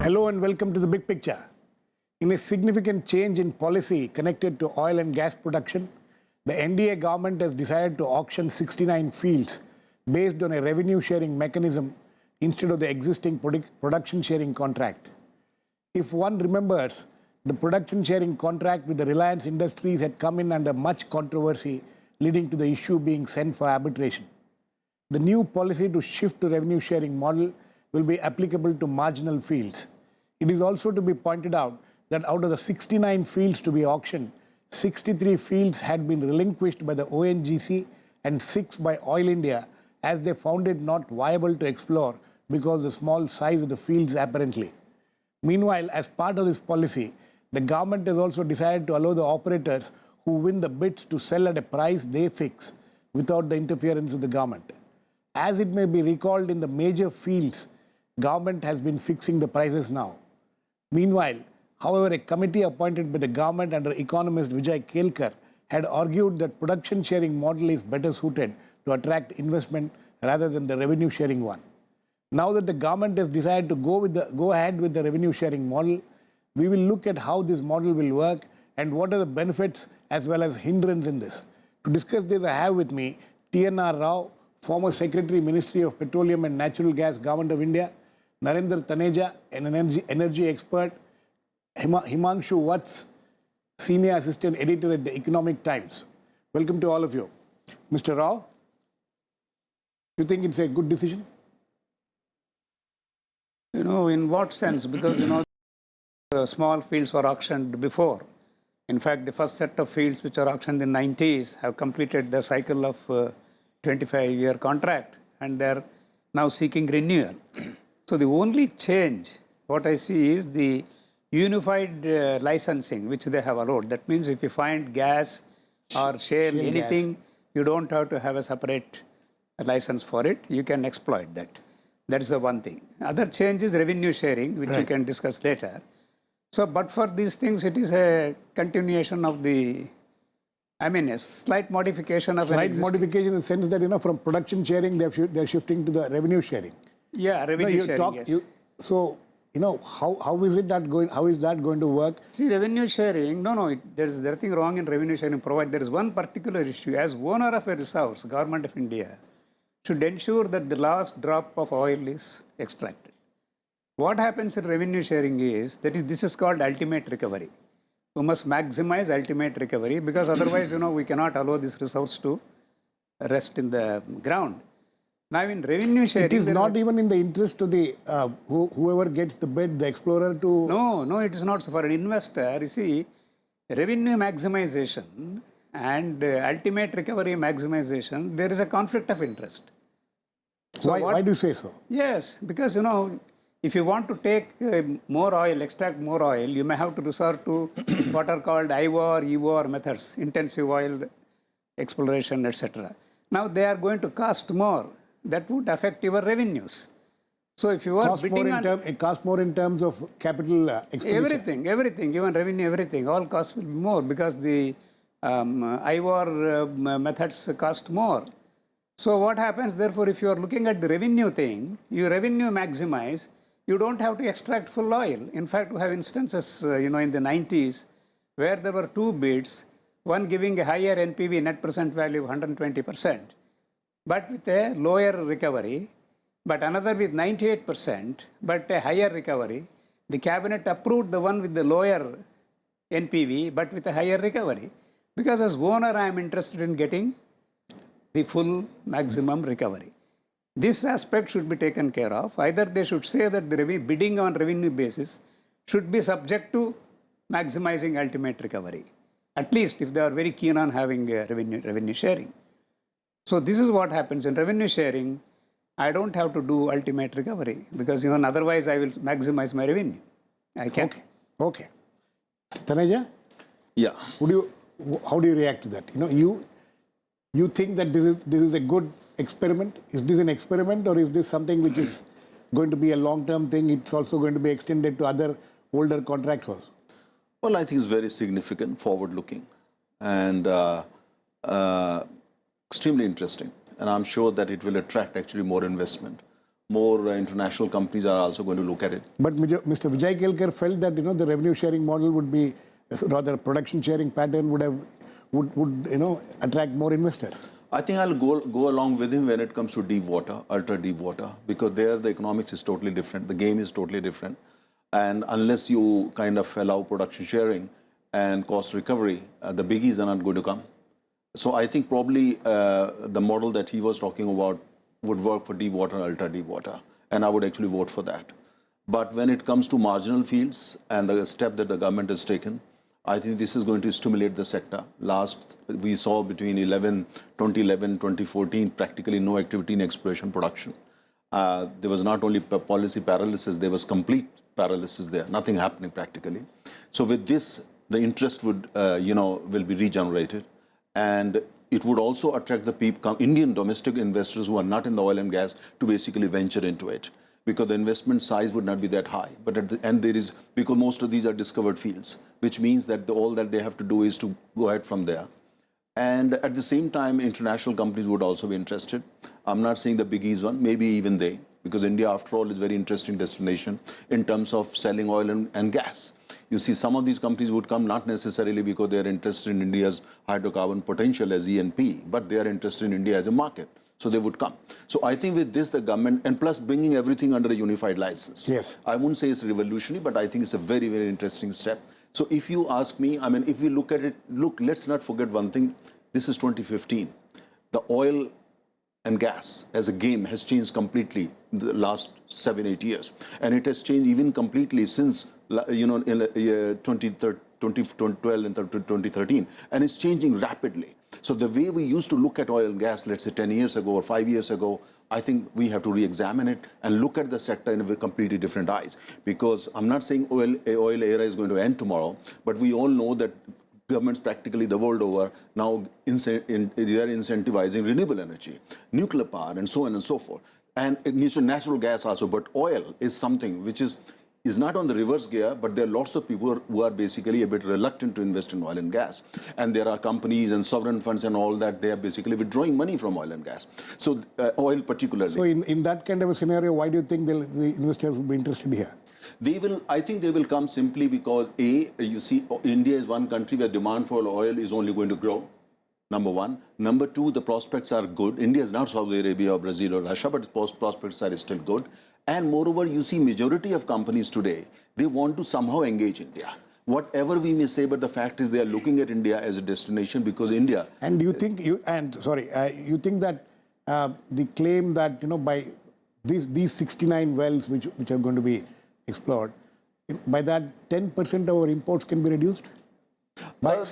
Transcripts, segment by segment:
Hello and welcome to the big picture. In a significant change in policy connected to oil and gas production, the NDA government has decided to auction 69 fields based on a revenue sharing mechanism instead of the existing production sharing contract. If one remembers, the production sharing contract with the Reliance Industries had come in under much controversy, leading to the issue being sent for arbitration. The new policy to shift to revenue sharing model will be applicable to marginal fields. It is also to be pointed out that out of the 69 fields to be auctioned, 63 fields had been relinquished by the ONGC and 6 by Oil India as they found it not viable to explore because of the small size of the fields apparently. Meanwhile, as part of this policy, the government has also decided to allow the operators who win the bids to sell at a price they fix without the interference of the government. As it may be recalled, in the major fields, government has been fixing the prices now. Meanwhile, however, a committee appointed by the government under economist Vijay Kelkar had argued that production sharing model is better suited to attract investment rather than the revenue sharing one. Now that the government has decided to go ahead with the revenue sharing model, we will look at how this model will work and what are the benefits as well as hindrances in this. To discuss this, I have with me T.N.R. Rao, former Secretary, Ministry of Petroleum and Natural Gas, Government of India; Narender, Taneja, an energy expert; Himangshu Vats, Senior Assistant Editor at the Economic Times. Welcome to all of you. Mr. Rao, you think it's a good decision? In what sense? Because, the small fields were auctioned before. In fact, the first set of fields which are auctioned in the 90s have completed the cycle of 25-year contract, and they're now seeking renewal. So the only change, what I see, is the unified licensing, which they have allowed. That means if you find gas or shale anything, you don't have to have a separate license for it. You can exploit that. That's the one thing. Other change is revenue sharing, which we can discuss later. So, but for these things, it is a continuation of the, a slight modification of slight modification in the sense that, from production sharing, they're shifting to the revenue sharing. Yeah, revenue sharing, yes. How is that going to work? See, revenue sharing, there's nothing wrong in revenue sharing, provided there is one particular issue. As owner of a resource, Government of India should ensure that the last drop of oil is extracted. What happens in revenue sharing is, this is called ultimate recovery. We must maximize ultimate recovery because otherwise, we cannot allow this resource to rest in the ground. Now, in revenue sharing, it is not even in the interest of the whoever gets the bid, the explorer to... No, it is not. So for an investor, you see, revenue maximization and ultimate recovery maximization, there is a conflict of interest. So why do you say so? Yes, because, if you want to take more oil, extract more oil, you may have to resort to what are called IOR, EOR methods, intensive oil exploration, etc. Now, they are going to cost more. That would affect your revenues. So, if you are bidding on... It costs more in terms of capital expenditure. Everything, even revenue, everything. All costs will be more because the IOR methods cost more. So, what happens, therefore, if you are looking at the revenue thing, you revenue maximize, you don't have to extract full oil. In fact, we have instances, in the 90s, where there were two bids, one giving a higher NPV, net present value of 120%, but with a lower recovery, but another with 98%, but a higher recovery. The cabinet approved the one with the lower NPV, but with a higher recovery. Because as owner, I am interested in getting the full maximum recovery. This aspect should be taken care of. Either they should say that the bidding on revenue basis should be subject to maximizing ultimate recovery. At least if they are very keen on having revenue sharing. So this is what happens in revenue sharing. I don't have to do ultimate recovery because otherwise I will maximize my revenue. I can. Okay. Taneja? Yeah. How do you react to that? You think that this is a good experiment? Is this an experiment or is this something which is going to be a long-term thing? It's also going to be extended to other older contracts also? Well, I think it's very significant, forward-looking, and extremely interesting. And I'm sure that it will attract actually more investment more international companies are also going to look at it. But Mr. Vijay Kelkar felt that the revenue sharing model would be, rather production sharing pattern would attract more investors. I think I'll go along with him when it comes to deep water, ultra deep water, because there the economics is totally different. The game is totally different. And unless you kind of allow production sharing and cost recovery, the biggies are not going to come. So I think probably the model that he was talking about would work for deep water and ultra deep water. And I would actually vote for that. But when it comes to marginal fields and the step that the government has taken, I think this is going to stimulate the sector. We saw between 2011, 2014, practically no activity in exploration production. There was not only policy paralysis, there was complete paralysis there, nothing happening practically. So with this, the interest would, will be regenerated. And it would also attract the Indian domestic investors who are not in the oil and gas to basically venture into it, because the investment size would not be that high. But at the end, because most of these are discovered fields, which means that all that they have to do is to go ahead from there. And at the same time, international companies would also be interested. I'm not saying the biggies one, maybe even they, because India, after all, is a very interesting destination in terms of selling oil and gas. You see, some of these companies would come not necessarily because they are interested in India's hydrocarbon potential as E&P, but they are interested in India as a market. So they would come. So I think with this, the government, and plus bringing everything under a unified license. Yes. I wouldn't say it's revolutionary, but I think it's a very, very interesting step. So if you ask me, I mean, if we look at it, let's not forget one thing. This is 2015. The oil and gas as a game has changed completely in the last 7-8 years. And it has changed even completely since, in 2012 and 2013. And it's changing rapidly. So the way we used to look at oil and gas, let's say 10 years ago or 5 years ago, I think we have to re-examine it and look at the sector in a completely different eyes. Because I'm not saying oil era is going to end tomorrow, but we all know that governments practically the world over now they are incentivizing renewable energy, nuclear power, and so on and so forth. And it needs to natural gas also, but oil is something which is not on the reverse gear, but there are lots of people who are basically a bit reluctant to invest in oil and gas. And there are companies and sovereign funds and all that, they are basically withdrawing money from oil and gas. So oil particularly. So in that kind of a scenario, why do you think the investors would be interested here? I think they will come simply because you see, India is one country where demand for oil is only going to grow. Number one. Number two, the prospects are good. India is not Saudi Arabia or Brazil or Russia, but prospects are still good. And moreover, you see majority of companies today, they want to somehow engage India. Whatever we may say, but the fact is they are looking at India as a destination because India. And do you think you think that the claim that by these 69 wells which are going to be explored, by that 10% of our imports can be reduced? By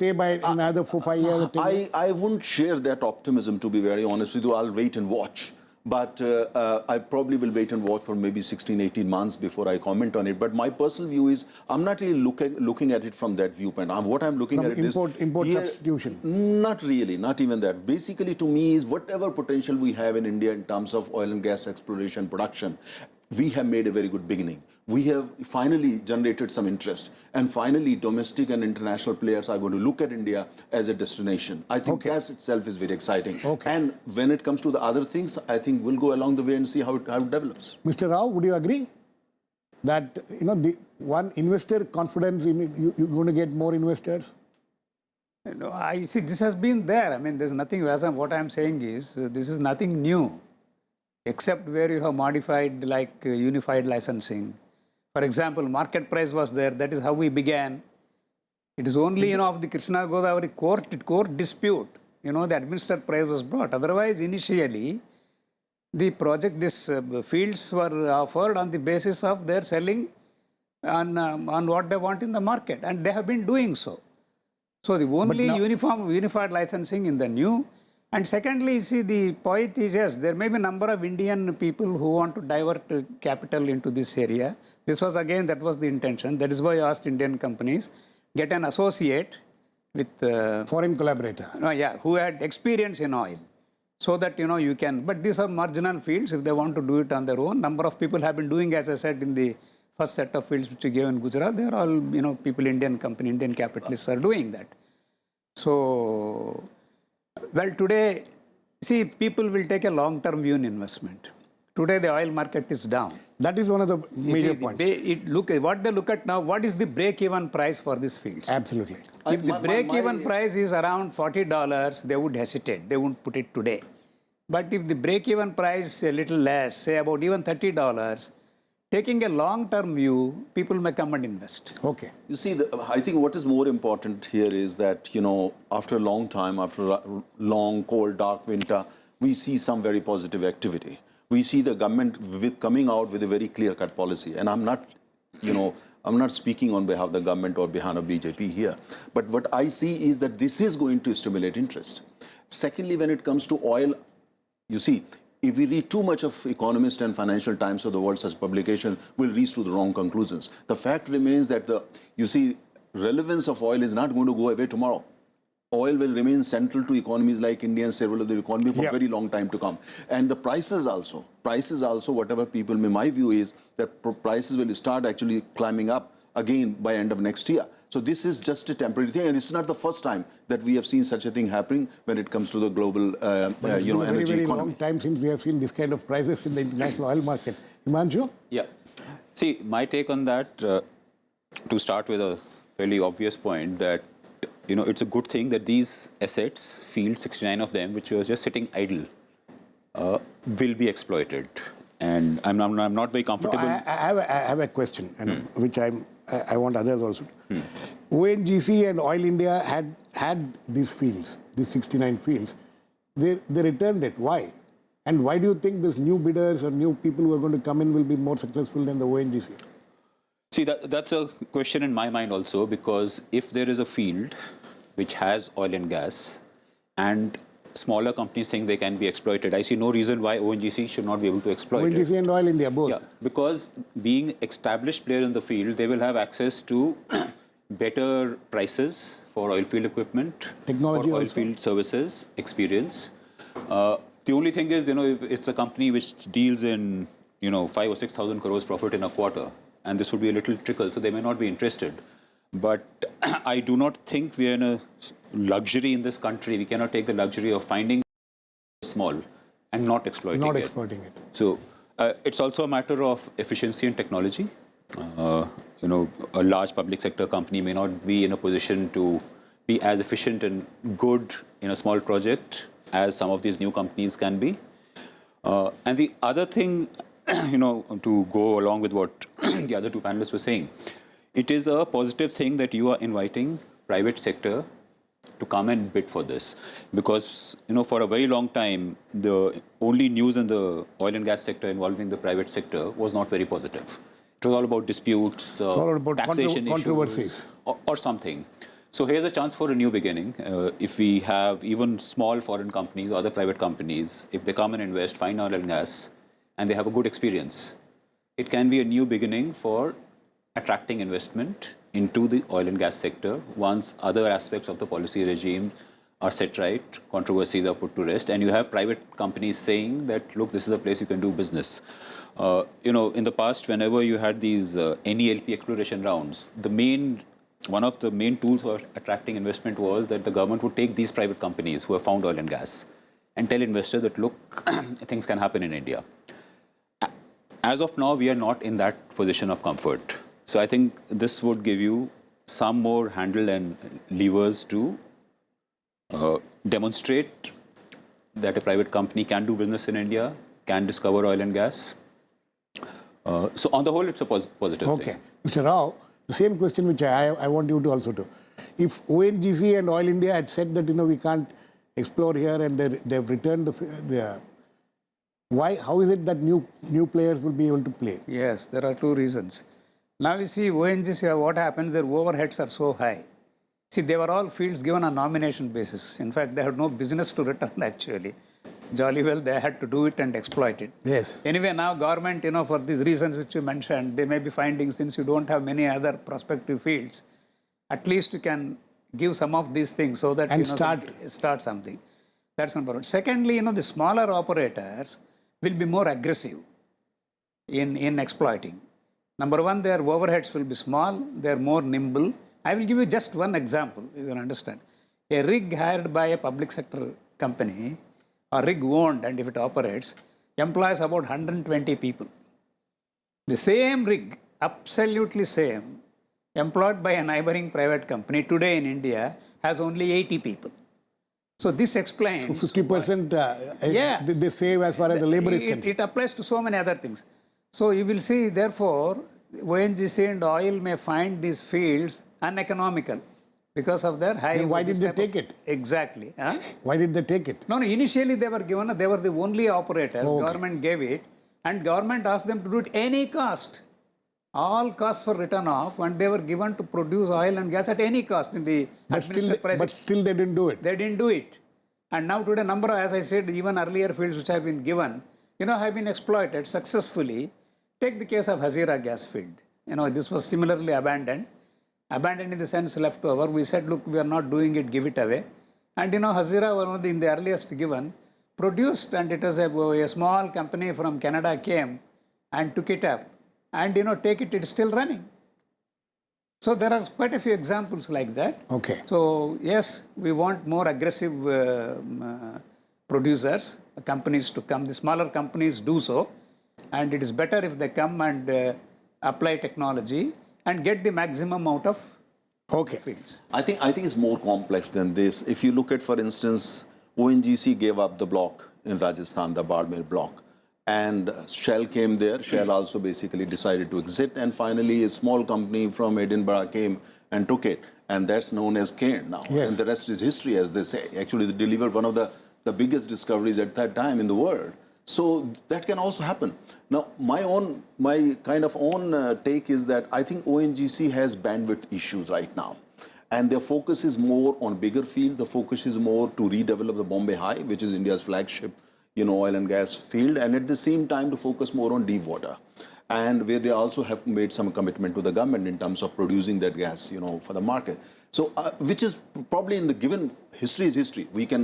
another 4-5 years? I wouldn't share that optimism, to be very honest with you. I'll wait and watch. But I probably will wait and watch for maybe 16-18 months before I comment on it. But my personal view is I'm not really looking at it from that viewpoint. What I'm looking at is import substitution. Not really, not even that. Basically, to me, is whatever potential we have in India in terms of oil and gas exploration production, we have made a very good beginning. We have finally generated some interest. And finally, domestic and international players are going to look at India as a destination. I think gas itself is very exciting. And when it comes to the other things, I think we'll go along the way and see how it develops. Mr. Rao, would you agree that the one investor confidence in you're going to get more investors? No, I see this has been there. I mean, there's nothing. What I'm saying is this is nothing new, except where you have modified like unified licensing. For example, market price was there. That is how we began. It is only of the Krishna Godavari court dispute. The administered price was brought. Otherwise, initially, the project, fields were offered on the basis of their selling on what they want in the market, and they have been doing so. So the only unified licensing in the new. And secondly, see, the point is, yes, there may be a number of Indian people who want to divert capital into this area. This was, again, that was the intention. That is why I asked Indian companies, get an associate with... foreign collaborator. Who had experience in oil. So that, you can... But these are marginal fields. If they want to do it on their own, number of people have been doing, as I said, in the first set of fields which we gave in Gujarat. They are all, people, Indian capitalists are doing that. So... Well, today, see, people will take a long-term view in investment. Today the oil market is down. That is one of the You major see, points. what they look at now, what is the break-even price for these fields? Absolutely. If the break-even price is around $40, they would hesitate. They wouldn't put it today. But if the break-even price is a little less, say about even $30, taking a long-term view, people may come and invest. Okay. You see, I think what is more important here is that, after a long time, after a long, cold, dark winter, we see some very positive activity. We see the government coming out with a very clear-cut policy. And I'm not, I'm not speaking on behalf of the government or behalf of BJP here. But what I see is that this is going to stimulate interest. Secondly, when it comes to oil, you see, if we read too much of Economist and Financial Times of the world, such publication will reach to the wrong conclusions. The fact remains that relevance of oil is not going to go away tomorrow. Oil will remain central to economies like India and several other economies for a very long time to come. And the prices also, whatever people may, my view is that prices will start actually climbing up again by end of next year. So this is just a temporary thing, and it's not the first time that we have seen such a thing happening when it comes to the global, energy very economy. Long time since we have seen this kind of prices in the international oil market. Himangshu? Yeah. See, my take on that, to start with a fairly obvious point, that it's a good thing that these assets, field 69 of them, which was just sitting idle, will be exploited. And I'm not very comfortable. No, I have a question, which I want others also. ONGC and Oil India had these fields, these 69 fields. They returned it. Why? And why do you think these new bidders or new people who are going to come in will be more successful than the ONGC? See, that's a question in my mind also, because if there is a field which has oil and gas and smaller companies think they can be exploited, I see no reason why ONGC should not be able to exploit it. ONGC and Oil India, both. Yeah, because being established player in the field, they will have access to better prices for oil field equipment, Technology for oil also. field services, experience. The only thing is, if it's a company which deals in, 5 or 6,000 crores profit in a quarter, and this would be a little trickle, so they may not be interested. But I do not think we are in a luxury in this country. We cannot take the luxury of finding small and not exploiting it. So it's also a matter of efficiency and technology. A large public sector company may not be in a position to be as efficient and good in a small project as some of these new companies can be. And the other thing, to go along with what the other two panelists were saying, it is a positive thing that you are inviting private sector to come and bid for this. Because, for a very long time, the only news in the oil and gas sector involving the private sector was not very positive. It was all about disputes, all about taxation controversies. issues, or something. So here's a chance for a new beginning. If we have even small foreign companies or other private companies, if they come and invest, find oil and gas, and they have a good experience, it can be a new beginning for attracting investment into the oil and gas sector once other aspects of the policy regime are set right, controversies are put to rest, and you have private companies saying that, look, this is a place you can do business. In the past, whenever you had these NELP exploration rounds, one of the main tools for attracting investment was that the government would take these private companies who have found oil and gas and tell investors that, look, things can happen in India. As of now, we are not in that position of comfort. So I think this would give you some more handle and levers to demonstrate that a private company can do business in India, can discover oil and gas. So on the whole, it's a positive thing. Okay. Mr. Rao, the same question which I want you to also do. If ONGC and Oil India had said that, we can't explore here and they've returned how is it that new players will be able to play? Yes, there are two reasons. Now you see, ONGC, what happens, their overheads are so high. See, they were all fields given on nomination basis. In fact, they had no business to return actually. Jolly well, they had to do it and exploit it. Yes. Anyway, now government, for these reasons which you mentioned, they may be finding, since you don't have many other prospective fields, at least you can give some of these things so that and start something. That's number one. Secondly, the smaller operators will be more aggressive in exploiting. Number one, their overheads will be small, they're more nimble. I will give you just one example, you can understand. A rig hired by a public sector company, or rig owned, and if it operates, employs about 120 people. The same rig, absolutely same, employed by a neighboring private company today in India has only 80 people. So this explains... So 50% Yeah. they save as far as the labor is concerned. It applies to so many other things. So you will see, therefore, ONGC and oil may find these fields uneconomical because of their high... Then why did they take it? Exactly. Huh? Why did they take it? No, initially they were given, they were the only operators. Oh, okay. Government gave it, and government asked them to do it any cost. All costs were written off, and they were given to produce oil and gas at any cost in the administered prices. But still they didn't do it. They didn't do it. And now today, number of, as I said, even earlier fields which have been given, have been exploited successfully. Take the case of Hazira gas field. This was similarly abandoned. Abandoned in the sense left over. We said, look, we are not doing it, give it away. And Hazira, one of in the earliest given, produced, and it was a small company from Canada came and took it up. And take it, it's still running. So there are quite a few examples like that. Okay. So yes, we want more aggressive producers, companies to come. The smaller companies do so, and it is better if they come and apply technology and get the maximum out of fields. I think it's more complex than this. If you look at, for instance, ONGC gave up the block in Rajasthan, the Barmer block. And Shell came there. Shell also basically decided to exit. And finally, a small company from Edinburgh came and took it. And that's known as Cairn now. Yes. And the rest is history, as they say. Actually, they delivered one of the biggest discoveries at that time in the world. So that can also happen. Now, my kind of own take is that I think ONGC has bandwidth issues right now. And their focus is more on bigger fields. The focus is more to redevelop the Bombay High, which is India's flagship oil and gas field, and at the same time to focus more on deep water, and where they also have made some commitment to the government in terms of producing that gas, for the market. So, which is probably in the given history is history. We can,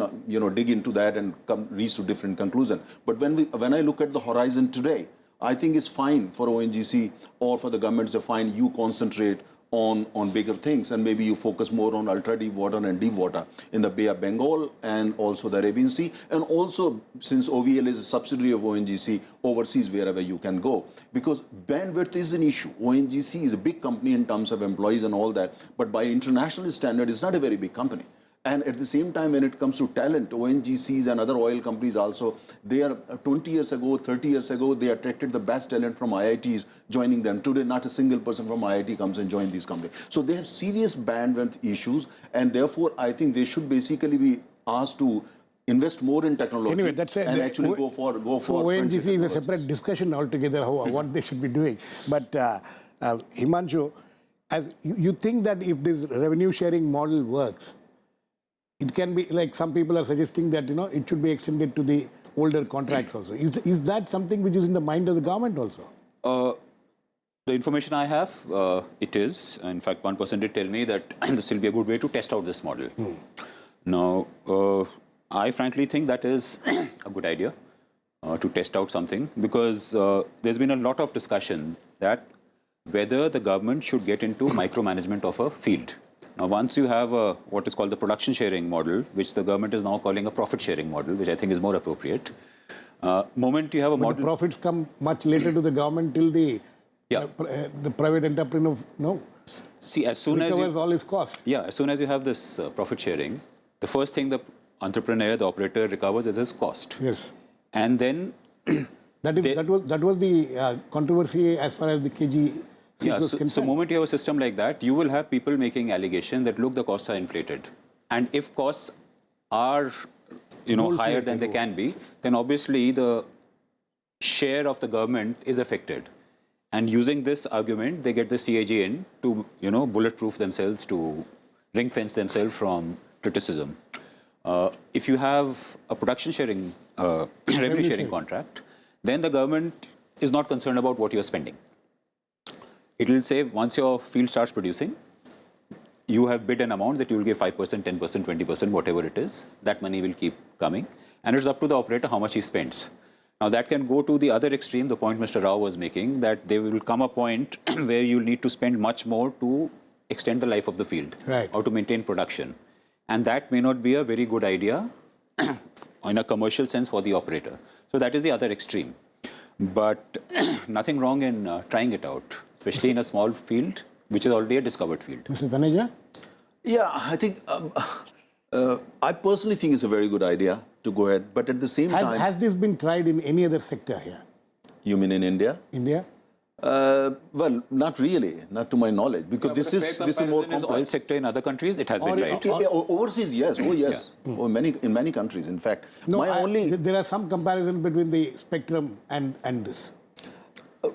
dig into that and reach to different conclusions. But when I look at the horizon today, I think it's fine for ONGC or for the government to fine you concentrate on bigger things, and maybe you focus more on ultra deep water and deep water in the Bay of Bengal and also the Arabian Sea, and also since OVL is a subsidiary of ONGC, overseas wherever you can go, because bandwidth is an issue. ONGC is a big company in terms of employees and all that, but by international standard, it's not a very big company. And at the same time, when it comes to talent, ONGCs and other oil companies also, they are 20 years ago, 30 years ago, they attracted the best talent from IITs joining them. Today, not a single person from IIT comes and joins these companies. So they have serious bandwidth issues, and therefore, I think they should basically be asked to invest more in technology. Anyway, that's it. And actually go for. So ONGC is a separate discussion altogether, what they should be doing. But Himangshu, as you think that if this revenue sharing model works, it can be like some people are suggesting that it should be extended to the older contracts also. Is that something which is in the mind of the government also? The information I have, it is. In fact, one person did tell me that this will be a good way to test out this model. Now, I frankly think that is a good idea to test out something, because there's been a lot of discussion that whether the government should get into micromanagement of a field. Now, once you have what is called the production sharing model, which the government is now calling a profit sharing model, which I think is more appropriate. Moment you have a model, the profits come much later to the government till the private entrepreneur see, as soon as recovers all his costs. Yeah, as soon as you have this profit sharing, the first thing the entrepreneur, the operator recovers is his cost. Yes, and then that was the controversy as far as the KG. Yeah, so moment you have a system like that, you will have people making allegation that, look, the costs are inflated. And if costs are, higher than they can be, then obviously the share of the government is affected. And using this argument, they get this TAG in to, bulletproof themselves, to ring fence themselves from criticism. If you have a production sharing, revenue sharing contract, then the government is not concerned about what you're spending. It will say, once your field starts producing, you have bid an amount that you will give 5%, 10%, 20%, whatever it is. That money will keep coming. And it's up to the operator how much he spends. Now, that can go to the other extreme, the point Mr. Rao was making, that there will come a point where you'll need to spend much more to extend the life of the field, right, or to maintain production. And that may not be a very good idea in a commercial sense for the operator. So that is the other extreme. But nothing wrong in trying it out, especially in a small field, which is already a discovered field. Mr. Taneja? Yeah, I think, I personally think it's a very good idea to go ahead. But at the same time... Has this been tried in any other sector here? You mean in India? India? Well, not really, not to my knowledge, because this is more complex. Oil sector in other countries, it has been tried. Overseas, yes. Oh, yes. Oh, in many countries, in fact. No, there are some comparisons between the spectrum and this.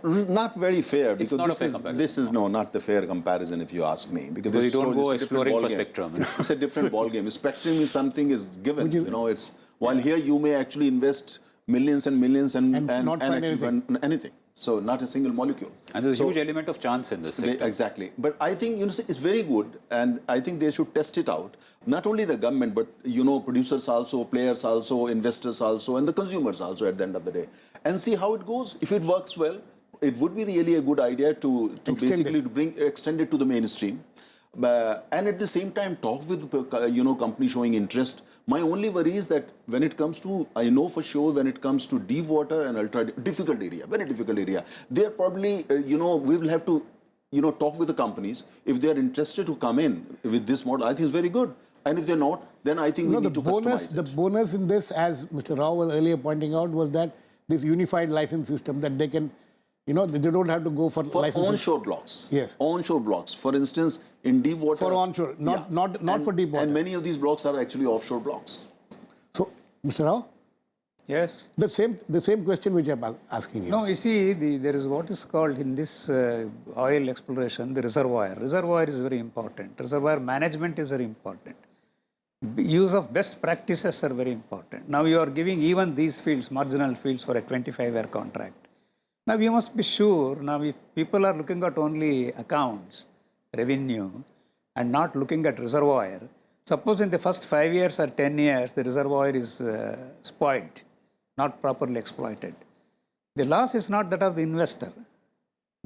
Not very fair, because not a fair comparison. this is not the fair comparison, if you ask me. Because you don't go it's a different exploring for ballgame. spectrum. It's a different ballgame. Spectrum is something is given. It's while here you may actually invest millions and millions and not find actually anything. So not a single molecule. And there's a huge element of chance in this sector. Exactly. But I think it's very good, and I think they should test it out. Not only the government, but producers also, players also, investors also, and the consumers also at the end of the day, and see how it goes. If it works well, it would be really a good idea to basically extend it to the mainstream, and at the same time talk with companies showing interest. My only worry is that when it comes to, I know for sure, when it comes to deep water and ultra difficult area, very difficult area, they are probably, we will have to, talk with the companies. If they are interested to come in with this model, I think it's very good. And if they're not, then I think we need to customize it. The bonus in this, as Mr. Rao was earlier pointing out, was that this unified license system that they can, they don't have to go for licenses. Onshore blocks. Yes. Onshore blocks. For instance, in deep water. For onshore, not for deep water. And many of these blocks are actually offshore blocks. So, Mr. Rao? Yes. The same question which I'm asking you. No, you see, there is what is called in this oil exploration, the reservoir. Reservoir is very important. Reservoir management is very important. Use of best practices are very important. Now you are giving even these fields, marginal fields, for a 25-year contract. Now you must be sure, now if people are looking at only accounts, revenue, and not looking at reservoir, suppose in the first 5 years or 10 years, the reservoir is spoiled, not properly exploited. The loss is not that of the investor.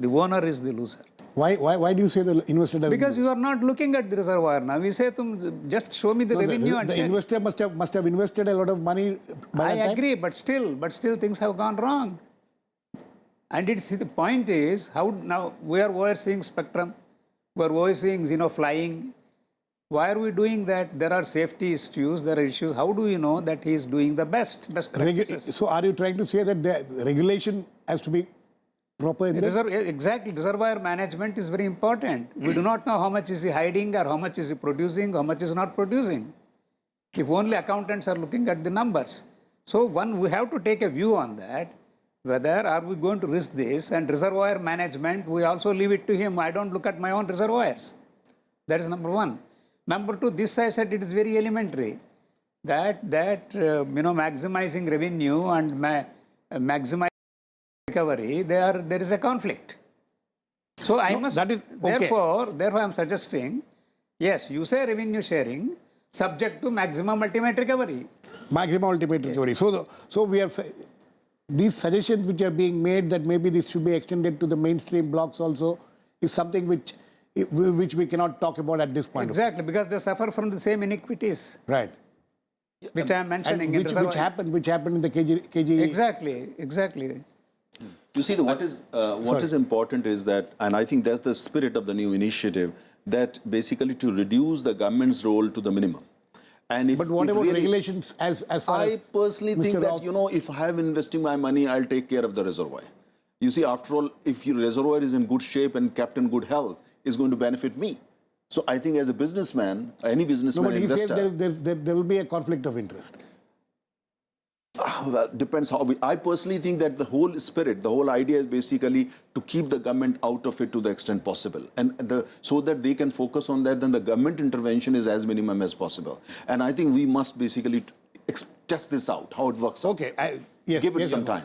The owner is the loser. Why do you say the investor doesn't? Because you are not looking at the reservoir. Now we say, just show me the revenue and the investor must have invested a lot of money by that time. I agree, but still things have gone wrong. And the point is, how now we are overseeing spectrum, we are overseeing flying. Why are we doing that? There are safety issues, there are issues. How do you know that he is doing the best practices? So are you trying to say that the regulation has to be proper in this? Exactly. Reservoir management is very important. We do not know how much is he hiding or how much is he producing, how much is not producing. If only accountants are looking at the numbers. So we have to take a view on that. Whether are we going to risk this, and reservoir management, we also leave it to him. I don't look at my own reservoirs. That is number one. Number two, this I said it is very elementary. That maximizing revenue and maximizing recovery, there is a conflict. So I must, therefore I am suggesting, yes, you say revenue sharing subject to maximum ultimate recovery. Maximum ultimate recovery. So we are... These suggestions which are being made that maybe this should be extended to the mainstream blocks also is something which we cannot talk about at this point. Exactly, because they suffer from the same iniquities. Right. Which I am mentioning in which happened in the KG. Exactly. You see, what is important is that, and I think that's the spirit of the new initiative, that basically to reduce the government's role to the minimum. And but what about regulations as far as... I personally think that, if I am investing my money, I'll take care of the reservoir. You see, after all, if your reservoir is in good shape and kept in good health, it's going to benefit me. So I think as a businessman, any businessman, investor... No, but he said there will be a conflict of interest. Well, depends how I personally think that the whole spirit, the whole idea is basically to keep the government out of it to the extent possible, and so that they can focus on that. Then the government intervention is as minimum as possible. And I think we must basically test this out, how it works. Okay, give it some time.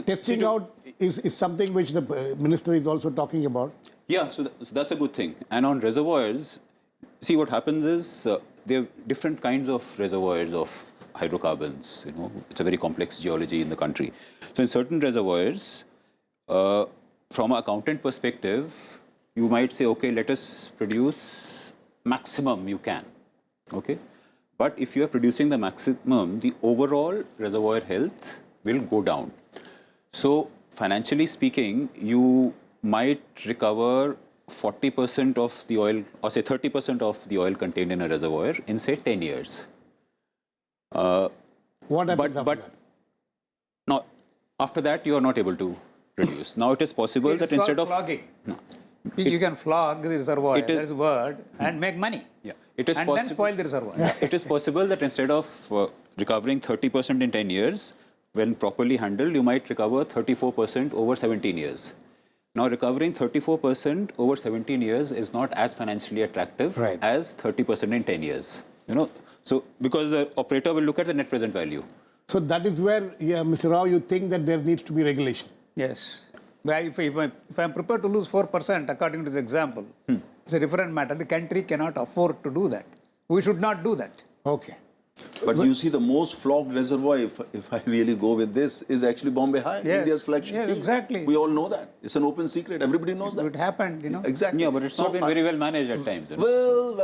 Testing out is something which the minister is also talking about. Yeah, so that's a good thing. And on reservoirs, see what happens is there are different kinds of reservoirs of hydrocarbons. It's a very complex geology in the country. So in certain reservoirs, from an accountant perspective, you might say, okay, let us produce maximum you can. Okay, But if you are producing the maximum, the overall reservoir health will go down. So financially speaking, you might recover 40% of the oil, or say 30% of the oil contained in a reservoir in, say, 10 years. What happens after that? Now, after that, you are not able to reduce. Now, it is possible that instead of flogging, you can flog the reservoir, that is word, and make money. Yeah, it is and possible. then spoil the reservoir. It is possible that instead of recovering 30% in 10 years, when properly handled, you might recover 34% over 17 years. Now, recovering 34% over 17 years is not as financially attractive Right. as 30% in 10 years. So because the operator will look at the net present value. So that is where, yeah, Mr. Rao, you think that there needs to be regulation. Yes. But if I'm prepared to lose 4%, according to this example, it's a different matter. The country cannot afford to do that. We should not do that. Okay. But you see, the most flogged reservoir, if I really go with this, is actually Bombay High, Yes. India's flagship Yes, field. exactly. We all know that. It's an open secret. Everybody knows that. It happened, Exactly. Yeah, but it's not been very well managed at times. Well.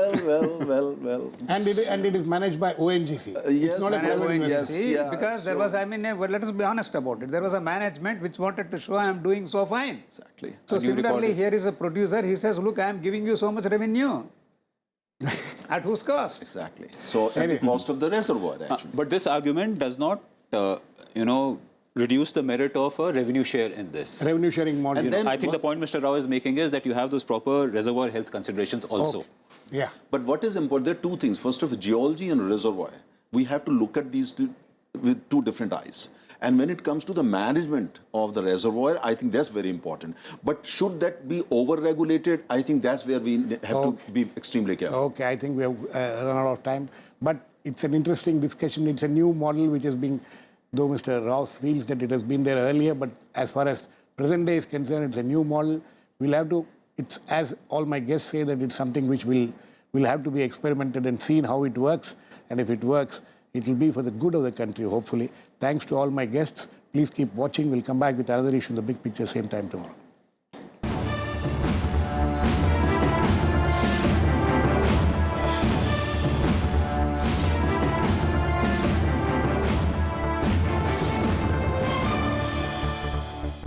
And it is managed by ONGC. Yes, It's not a Managed private ONGC, investment. yeah, because there was, well, let us be honest about it. There was a management which wanted to show I am doing so fine. Exactly. So And you similarly, recorded. here is a producer. He says, look, I am giving you so much revenue. At whose cost? Exactly. So at the cost of the reservoir, actually. But this argument does not, reduce the merit of a revenue share in this. Revenue sharing model. And then- I think the point Mr. Rao is making is that you have those proper reservoir health considerations also. Okay. Yeah. But what is important, there are two things. First of all, geology and reservoir. We have to look at these two with two different eyes. And when it comes to the management of the reservoir, I think that's very important. But should that be over-regulated? I think that's where we have to be extremely careful. Okay, I think we have run out of time. But it's an interesting discussion. It's a new model which is being, though Mr. Rao feels that it has been there earlier, but as far as present day is concerned, it's a new model. We'll have to, it's as all my guests say, that it's something which will have to be experimented and seen how it works. And if it works, it will be for the good of the country, hopefully. Thanks to all my guests. Please keep watching. We'll come back with another issue in the big picture, same time tomorrow.